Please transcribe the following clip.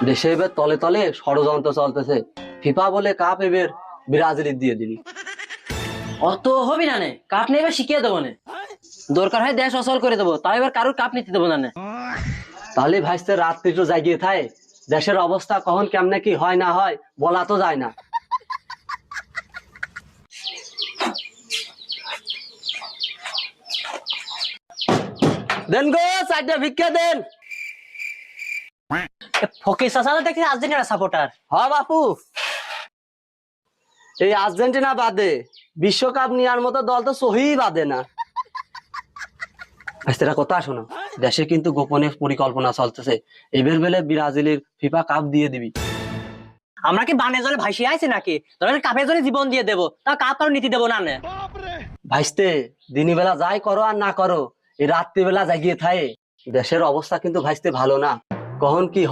দেশে এবার তলে তলে ষড়যন্ত্র চলতেছে, ফিফা বলে কাপ এবার ব্রাজিলের দিয়ে দিলি। অত হবি না নে, কাপ নিয়ে এবার শিখিয়ে দেবো নে, দরকার হয় দেশ অচল করে দেবো, তাই এবার কারোর কাপ নিতে দেবো না নে। তাহলে ভাইস্তে রাত্রি তো জাগিয়ে থাকে, দেশের অবস্থা কখন কেমনে কি হয় না হয় বলা তো যায় না। দেন গো চারটা ভিক্ষা দেন। ফকির চাচা দেখি আর্জেন্টিনা সাপোর্টার। হ বাপু, এই আর্জেন্টিনা বাদে বিশ্বকাপ নেওয়ার মতো দল তো সহি বাদে না। ভাইস্তেরা কথা শোনো, দেশে কিন্তু গোপনে পরিকল্পনা চলতেছে, এবার বেলে ব্রাজিলের ফিফা কাপ দিয়ে দিবি। আমরা কি বানে জলে ভাসি আইছি নাকি? ধরেন কাপের জন্য জীবন দিয়ে দেবো, তা কাপ আর নীতি দেবো না নে। ভাইস্তে দিনী বেলা যাই করো আর না করো, এই রাত্রিবেলা জাগিয়ে থাকে, দেশের অবস্থা কিন্তু ভাইস্তে ভালো না, কখন কি